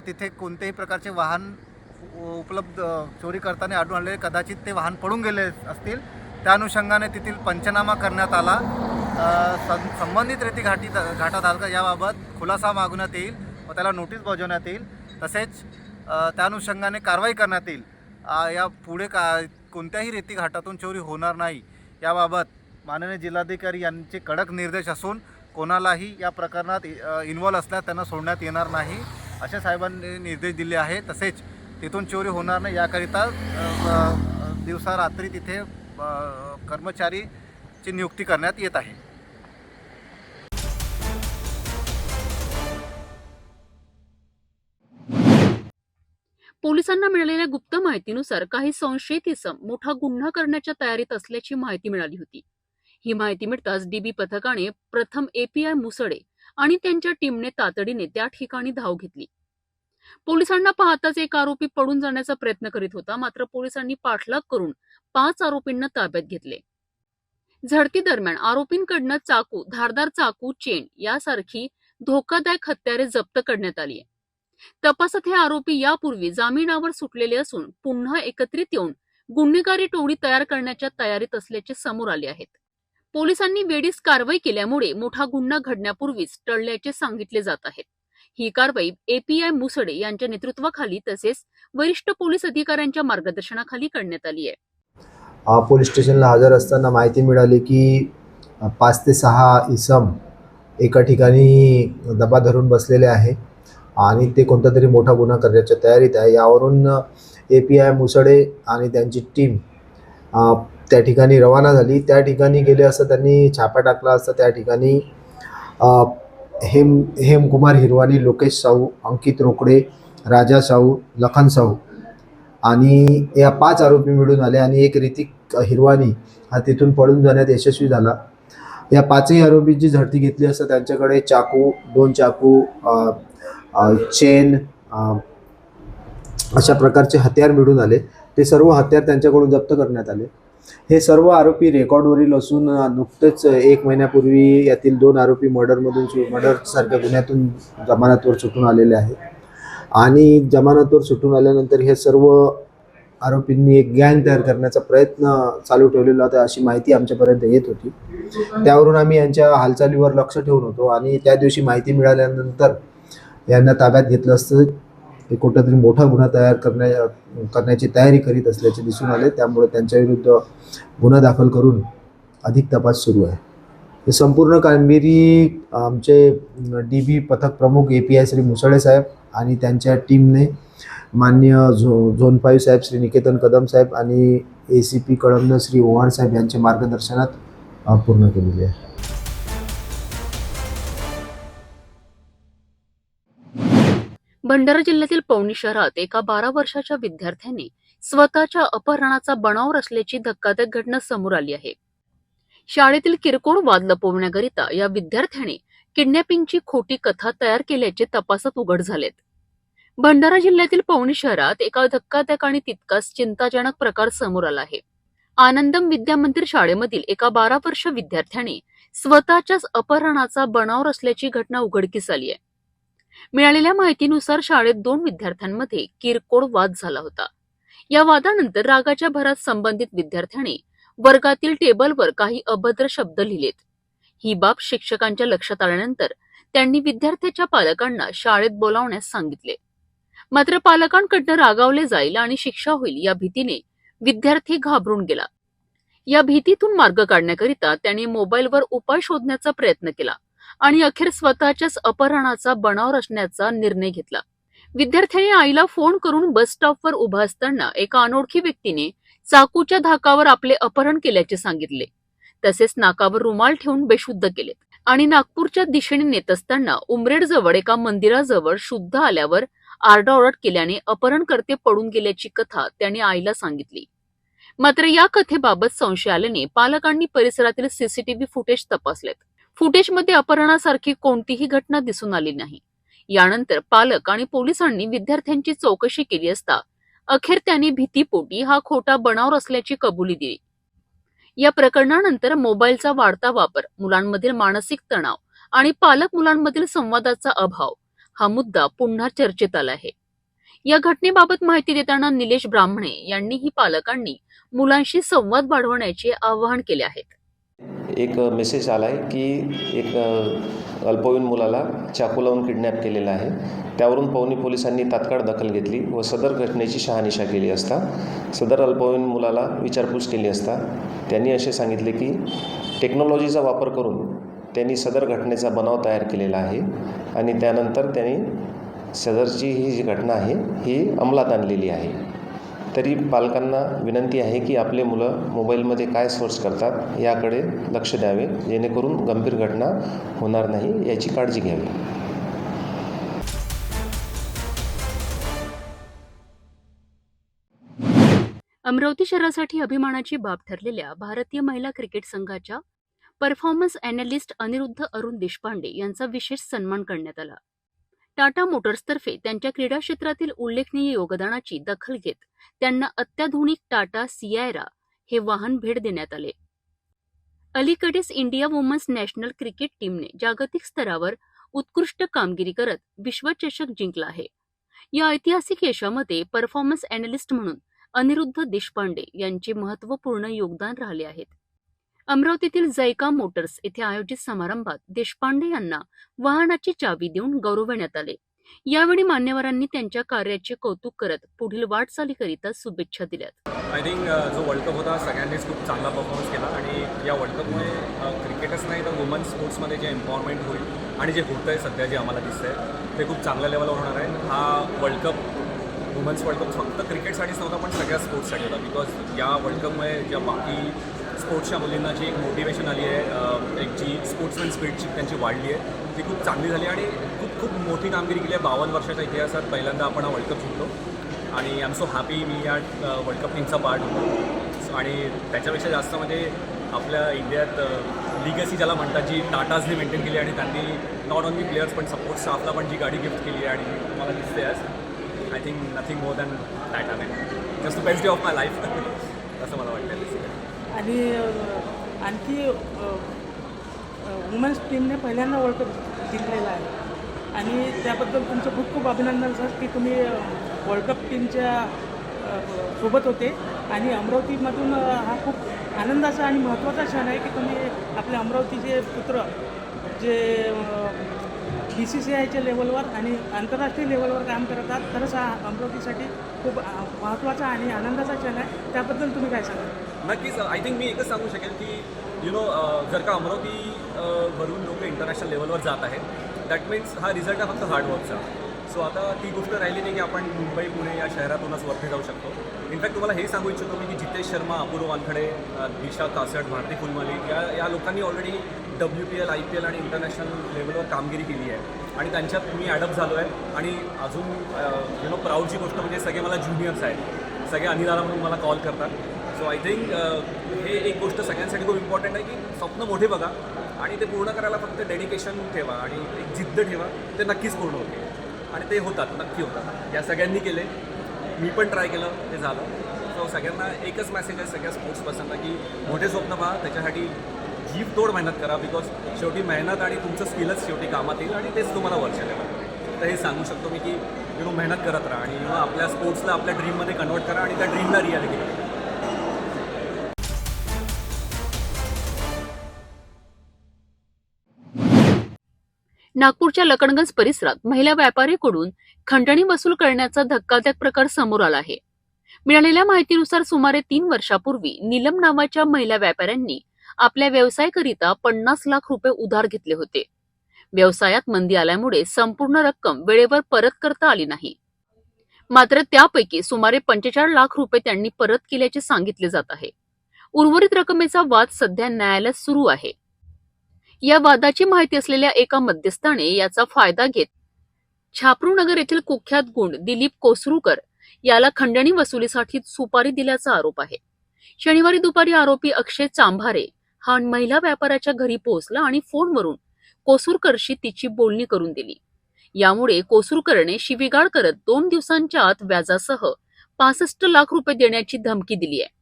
तिथे कोणत्याही प्रकारचे वाहन उपलब्ध चोरी करताना आढळून आले, कदाचित ते वाहन पडून गेले असतील. त्या अनुषंगाने तेथील पंचनामा करण्यात आला. संबंधित रेती घाटात याबाबत खुलासा मागवण्यात येईल व त्याला नोटीस बजावण्यात येईल. तसेच त्या अनुषंगाने कारवाई करण्यात येईल. या पुढे कोणत्याही रेती घाटातून चोरी होणार नाही याबाबत माननीय जिल्हाधिकारी यांचे कडक निर्देश असून कोणालाही या प्रकरणात इन्व्हॉल्व असल्यास त्यांना सोडण्यात येणार नाही असे साहेबांनी निर्देश दिले आहे. तसेच तिथून चोरी होणार नाही याकरिता दिवसा रात्री तिथे कर्मचारीची नियुक्ती करण्यात येत आहे. पोलिसांना मिळालेल्या गुप्त माहितीनुसार काही संशयित इसम मोठा गुन्हा करण्याच्या तयारीत असल्याची माहिती मिळाली होती. ही माहिती मिळताच डीबी पथकाने प्रथम एपीआय मुसळे आणि त्यांच्या टीमने तातडीने त्या ठिकाणी धाव घेतली. पोलिसांना पाहताच एक आरोपी पडून जाण्याचा प्रयत्न करीत होता, मात्र पोलिसांनी पाठलाग करून 5 आरोपींना ताब्यात घेतले. झडती दरम्यान आरोपींकडनं चाकू, धारदार चाकू, चेन यासारखी धोकादायक हत्यारे जप्त करण्यात आली. तपासात हे आरोपी यापूर्वी जामिनावर सुटलेले असून पुन्हा एकत्रित येऊन गुन्हेगारी टोळी तयार करण्याच्या तयारीत असल्याचे समोर आले आहेत. पोलिसांनी वेळीच कारवाई केल्यामुळे मोठा गुन्हा घडण्यापूर्वीच टळल्याचे सांगितले जात आहेत. ही कारवाई एपीआय मुसळे यांच्या नेतृत्वाखाली तसेच वरिष्ठ पोलीस अधिकाऱ्यांच्या मार्गदर्शनाखाली करण्यात आली आहे. पोलीस स्टेशनला हजर असताना माहिती मिळाली की 5 ते 6 इसम एका ठिकाणी दबा धरून बसलेले आहे आणि ते कोणता तरी मोठा गुन्हा करण्याच्या तयारीत आहे. यावरून एपीआय मुसळे आणि त्यांची टीम त्या ठिकाणी रवाना झाली. त्या ठिकाणी गेले असता त्यांनी छापा टाकला असता त्या ठिकाणी हेमकुमार हिरवानी, लोकेश साहू, अंकित रोकडे, राजा साहू, लखन साहू आणि या 5 आरोपी मिळून आले आणि एक ऋतिक हिरवानी हा तिथून पळून जाण्यात यशस्वी झाला. या 5ही आरोपींची झडती घेतली असता त्यांच्याकडे चाकू, 2 चाकू, चेन अशा प्रकारचे हत्यार मिळून आले. ते सर्व हत्यार त्यांच्याकडून जप्त करण्यात आले. हे सर्व आरोपी रेकॉर्डवरील असून नुकतेच 1 महिन्यापूर्वी यातील 2 आरोपी मर्डरसारख्या गुन्ह्यातून जमानतवर सुटून आलेले आहेत आणि जमानतवर सुटून आल्यानंतर हे सर्व आरोपींनी एक गँग तयार करण्याचा प्रयत्न चालू ठेवलेला होता अशी माहिती आमच्यापर्यंत येत होती. त्यावरून आम्ही यांच्या हालचालीवर लक्ष ठेवून होतो आणि त्या दिवशी माहिती मिळाल्यानंतर यांना ताब्यात घेतलं असतं. हे कुठंतरी मोठा गुन्हा तयार करण्याची तयारी करीत असल्याचे दिसून आले. त्यामुळे त्यांच्याविरुद्ध गुन्हा दाखल करून अधिक तपास सुरू आहे. हे संपूर्ण कामगिरी आमचे डीबी पथक प्रमुख एपीआय श्री मुसळे साहेब आणि त्यांच्या टीमने माननीय झोन 5 साहेब श्री निकेतन कदम साहेब आणि ACP कळमना श्री ओवाण साहेब यांच्या मार्गदर्शनात पूर्ण केलेली आहे. भंडारा जिल्ह्यातील पवनी शहरात एका 12 वर्षाच्या विद्यार्थ्याने स्वतःच्या अपहरणाचा बनाव रचल्याची धक्कादायक घटना समोर आली आहे. शाळेतील किरकोळ वाद लपवण्याकरिता या विद्यार्थ्याने किडनॅपिंगची खोटी कथा तयार केल्याचे तपासात उघड झालेत. भंडारा जिल्ह्यातील पवनी शहरात एका धक्कादायक आणि तितकाच चिंताजनक प्रकार समोर आला आहे. आनंदम विद्या मंदिर शाळेमधील एका 12 वर्ष विद्यार्थ्याने स्वतःच्याच अपहरणाचा बनाव रचल्याची घटना उघडकीस आली आहे. मिळालेल्या माहितीनुसार शाळेत 2 विद्यार्थ्यांमध्ये किरकोळ वाद झाला होता. या वादानंतर रागाच्या भरात संबंधित विद्यार्थ्याने वर्गातील टेबलवर काही अभद्र शब्द लिहिलेत. ही बाब शिक्षकांच्या लक्षात आल्यानंतर त्यांनी विद्यार्थ्याच्या पालकांना शाळेत बोलावण्यास सांगितले. मात्र पालकांकडनं रागावले जाईल आणि शिक्षा होईल या भीतीने विद्यार्थी घाबरून गेला. या भीतीतून मार्ग काढण्याकरिता त्याने मोबाईलवर उपाय शोधण्याचा प्रयत्न केला आणि अखेर स्वतःच्याच अपहरणाचा बनाव रचण्याचा निर्णय घेतला. विद्यार्थ्याने आईला फोन करून बस स्टॉपवर उभा असताना एका अनोळखी व्यक्तीने चाकूच्या धाकावर आपले अपहरण केल्याचे सांगितले. तसेच नाकावर रुमाल ठेवून बेशुद्ध केलेत आणि नागपूरच्या दिशेने नेत असताना उमरेडजवळ एका मंदिराजवळ शुद्ध आल्यावर आरडाओरड केल्याने अपहरणकर्ते पळून गेल्याची कथा त्याने आईला सांगितली. मात्र या कथेबाबत संशय आल्याने पालकांनी परिसरातील सीसीटीव्ही फुटेज तपासलेत. फुटेजमध्ये अपहरणासारखी कोणतीही घटना दिसून आली नाही. यानंतर पालक आणि पोलिसांनी विद्यार्थ्यांची चौकशी केली असता अखेर त्यांनी भीतीपोटी हा खोटा बनाव असल्याची कबुली दिली. या प्रकरणानंतर मोबाईलचा वाढता वापर, मुलांमधील मानसिक तणाव आणि पालक मुलांमधील संवादाचा अभाव हा मुद्दा पुन्हा चर्चेत आला आहे. या घटनेबाबत माहिती देताना निलेश ब्राह्मणे यांनीही पालकांनी मुलांशी संवाद वाढवण्याचे आवाहन केले आहे. एक मेसेज आला आहे की एक अल्पवयीन मुलाला चाकू लावून किडनॅप केलेला आहे. त्यावरून पवनी पोलिसांनी तात्काळ दखल घेतली व सदर घटनेची शहानिशा केली असता सदर अल्पवयीन मुलाला विचारपूस केली असता त्यांनी असे सांगितले की टेक्नॉलॉजीचा वापर करून त्यांनी सदर घटनेचा बनाव तयार केलेला आहे आणि त्यानंतर त्यांनी सदरची ही जी घटना आहे ही अंमलात आणलेली आहे. तरी पालकांना विनंती आहे की आपले मुलं मोबाईलमध्ये काय सर्च करतात याकडे लक्ष द्यावे, जेणेकरून गंभीर घटना होणार नाही याची काळजी घ्यावी. अमरावती शहरासाठी अभिमानाची बाब ठरलेल्या भारतीय महिला क्रिकेट संघाच्या परफॉर्मन्स अॅनालिस्ट अनिरुद्ध अरुण देशपांडे यांचा विशेष सन्मान करण्यात आला. टाटा मोटर्सतर्फे त्यांच्या क्रीडा क्षेत्रातील उल्लेखनीय योगदानाची दखल घेत त्यांना अत्याधुनिक टाटा सियारा हे वाहन भेट देण्यात आले. अलीकडेच इंडिया वुमन्स नॅशनल क्रिकेट टीमने जागतिक स्तरावर उत्कृष्ट कामगिरी करत विश्वचषक जिंकला आहे. या ऐतिहासिक यशामध्ये परफॉर्मन्स अॅनालिस्ट म्हणून अनिरुद्ध देशपांडे यांचे महत्त्वपूर्ण योगदान राहिले आहेत. अमरावतीतील जैका मोटर्स येथे आयोजित समारंभात देशपांडे यांना वाहनाची चावी देऊन गौरवण्यात आले. यावेळी मान्यवरांनी त्यांच्या कार्याचे कौतुक करत पुढील वाटचालीकरिता शुभेच्छा दिल्यात. आय थिंक जो वर्ल्ड कप होता सगळ्यांनीच खूप चांगला परफॉर्मन्स केला आणि या वर्ल्ड कपमुळे क्रिकेटच नाही तर वुमन्स स्पोर्ट्समध्ये जे एम्पॉवरमेंट होईल आणि जे होतं आहे सध्या जे आम्हाला दिसतं आहे ते खूप चांगल्या लेवलवर होणार आहे. हा world cup women's world cup फक्त क्रिकेटसाठीच नव्हता पण सगळ्या स्पोर्ट्ससाठी होता. बिकॉज या वर्ल्ड कपमुळे ज्या बाकी स्पोर्ट्सच्या मुलींना जी एक मोटिवेशन आली आहे, एक जी स्पोर्ट्समॅन स्पिरिटची त्यांची वाढली आहे ती खूप चांगली झाली आणि खूप मोठी कामगिरी केली आहे. 52 वर्षाच्या इतिहासात पहिल्यांदा आपण हा वर्ल्ड कप जिंकलो आणि आय एम सो हॅपी मी या वर्ल्ड कप टीमचा पार्ट होतो. आणि त्याच्यापेक्षा जास्त म्हणजे आपल्या इंडियात लिगसी ज्याला म्हणतात जी टाटाजने मेंटेन केली आणि त्यांनी नॉट ओनली प्लेयर्स पण सपोर्ट स्टाफला पण जी गाडी गिफ्ट केली आहे आणि मला दिसते आज I think nothing more than Tata man just the best day of my life असं मला वाटतं. आणि आणखी वुमन्स टीमने पहिल्यांदा वर्ल्ड कप जिंकलेला आहे आणि त्याबद्दल तुमचं खूप खूप अभिनंदन सर की तुम्ही वर्ल्ड कप टीमच्या सोबत होते आणि अमरावतीमधून हा खूप आनंदाचा आणि महत्त्वाचा क्षण आहे की तुम्ही आपल्या अमरावतीचे पुत्र जे BCCIच्या लेवलवर आणि आंतरराष्ट्रीय लेवलवर काम करत आहात. खरंच हा अमरावतीसाठी खूप महत्त्वाचा आणि आनंदाचा क्षण आहे. त्याबद्दल तुम्ही काय सांगाल? नक्कीच. आय थिंक मी एकच सांगू शकेल की जर का अमरावती वरून लोक इंटरनॅशनल लेवलवर जात आहेत दॅट मीन्स हा रिझल्ट आहे फक्त हार्डवर्कचा. सो आता ती गोष्ट राहिली नाही की आपण मुंबई पुणे या शहरातूनच वरती जाऊ शकतो. इनफॅक्ट तुम्हाला हे सांगू इच्छितो मी की जितेश शर्मा, अपूर्व वानखडे, दिशा कासट, भारती फुलमाली या लोकांनी ऑलरेडी WPL, IPL आणि इंटरनॅशनल लेवलवर कामगिरी केली आहे आणि त्यांच्यात मी ॲडप्ट झालो आहे. आणि अजून प्राऊडची गोष्ट म्हणजे सगळे मला ज्युनियर्स आहेत, सगळे अनिलाला म्हणून मला कॉल करतात. सो आय थिंक हे एक गोष्ट सगळ्यांसाठी खूप इम्पॉर्टंट आहे की स्वप्न मोठे बघा आणि ते पूर्ण करायला फक्त डेडिकेशन ठेवा आणि एक जिद्द ठेवा, ते नक्कीच पूर्ण होते आणि ते होतात, नक्की होतात. या सगळ्यांनी केले, मी पण ट्राय केलं, ते झालं. सो सगळ्यांना एकच मेसेज आहे सगळ्या स्पोर्ट्स पर्सनला की मोठे स्वप्न पहा, त्याच्यासाठी जीव तोड मेहनत करा. बिकॉज शेवटी मेहनत आणि तुमचं स्किलच शेवटी कामात येईल आणि तेच तुम्हाला वरच्या लेवलवर. तर हे सांगू शकतो मी की मेहनत करत राहा आणि आपल्या स्पोर्ट्सला आपल्या ड्रीममध्ये कन्वर्ट करा आणि त्या ड्रीमला रियालिटी करा. नागपूरच्या लकडगंज परिसरात महिला व्यापाऱ्याकडून खंडणी वसूल करण्याचा धक्कादायक प्रकार समोर आला आहे. मिळालेल्या माहितीनुसार सुमारे 3 वर्षापूर्वी नीलम नावाच्या महिला व्यापाऱ्यांनी आपल्या व्यवसायाकरिता 50 लाख रुपये उधार घेतले होते. व्यवसायात मंदी आल्यामुळे संपूर्ण रक्कम वेळेवर परत करता आली नाही. मात्र त्यापैकी सुमारे 45 लाख रुपये त्यांनी परत केल्याचे सांगितले जात आहे. उर्वरित रकमेचा वाद सध्या न्यायालयात सुरू आहे. या वादाची माहिती असलेल्या एका मध्यस्थाने याचा फायदा घेत छापरूनगर येथील कुख्यात गुंड दिलीप कोसरूकर याला खंडणी वसुलीसाठी सुपारी दिल्याचा आरोप आहे. शनिवारी दुपारी आरोपी अक्षय चांभारे हा महिला व्यापाऱ्याच्या घरी पोहोचला आणि फोनवरून कोसरूकरशी तिची बोलणी करून दिली. यामुळे कोसरूकरने शिवीगाळ करत 2 दिवसांच्या आत व्याजासह 65 लाख रुपये देण्याची धमकी दिली आहे.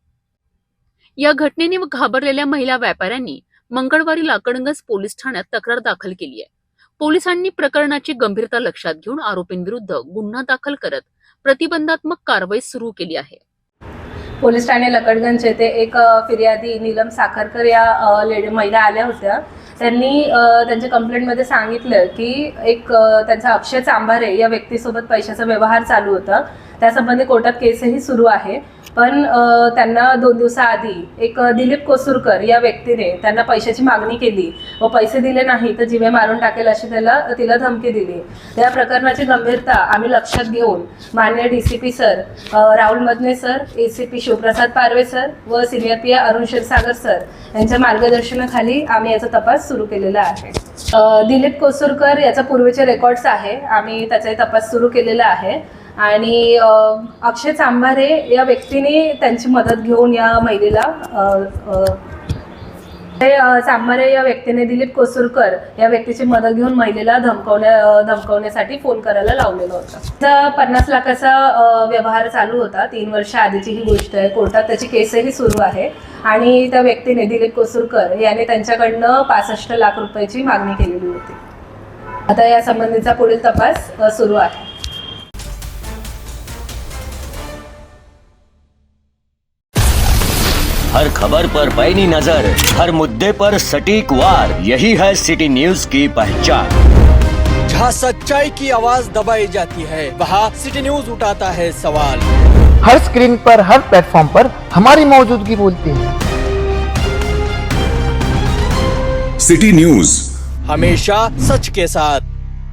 या घटनेने घाबरलेल्या महिला व्यापाऱ्यांनी मंगळवारी लाकडगंज पोलीस ठाण्यात तक्रार दाखल केली आहे. पोलिसांनी प्रकरणाची गंभीरता लक्षात घेऊन आरोपींविरुद्ध गुन्हा दाखल करत प्रतिबंधात्मक कारवाई सुरू केली आहे. पोलीस ठाणे लकडगंज येथे एक फिर्यादी नीलम साखरकर या महिला आल्या होत्या. त्यांनी त्यांच्या कंप्लेंटमध्ये सांगितलं की एक त्यांचा अक्षय चांभारे या व्यक्तीसोबत पैशाचा व्यवहार चालू होता. त्यासंबंधी कोर्टात केसही सुरू आहे. पण त्यांना 2 दिवसाआधी एक दिलीप कोसरूकर या व्यक्तीने त्यांना पैशाची मागणी केली व पैसे दिले नाही तर जीवे मारून टाकेल अशी तिला धमकी दिली. त्या प्रकरणाची गंभीरता आम्ही लक्षात घेऊन माननीय DCP sir Rahul Madane sir, ACP Shivprasad पारवे सर व senior PI Arun Kshirsagar sir यांच्या मार्गदर्शनाखाली आम्ही याचा तपास सुरू केलेला आहे. दिलीप कोसरूकर याचा पूर्वीचे रेकॉर्ड्स आहे. आम्ही त्याचाही तपास सुरू केलेला आहे आणि अक्षय चांभारे या व्यक्तीने त्यांची मदत घेऊन या महिलेला चांभारे या व्यक्तीने दिलीप कोसरूकर या व्यक्तीची मदत घेऊन महिलेला धमकवण्यासाठी फोन करायला लावलेला होता. तर 50 लाखाचा व्यवहार चालू होता. 3 वर्ष आधीची ही गोष्ट आहे. कोर्टात त्याची केसही सुरू आहे आणि त्या व्यक्तीने दिलीप कोसरूकर याने त्यांच्याकडनं 65 लाख रुपयाची मागणी केलेली होती. आता या संबंधीचा पुढील तपास सुरू आहे. हर खबर पर पैनी नजर, हर मुद्दे पर सटीक वार, यही है सिटी न्यूज की पहचान। जहां सच्चाई की आवाज दबाई जाती है वहां सिटी न्यूज उठाता है सवाल। हर स्क्रीन पर, हर प्लेटफॉर्म पर हमारी मौजूदगी बोलती है। सिटी न्यूज हमेशा सच के साथ।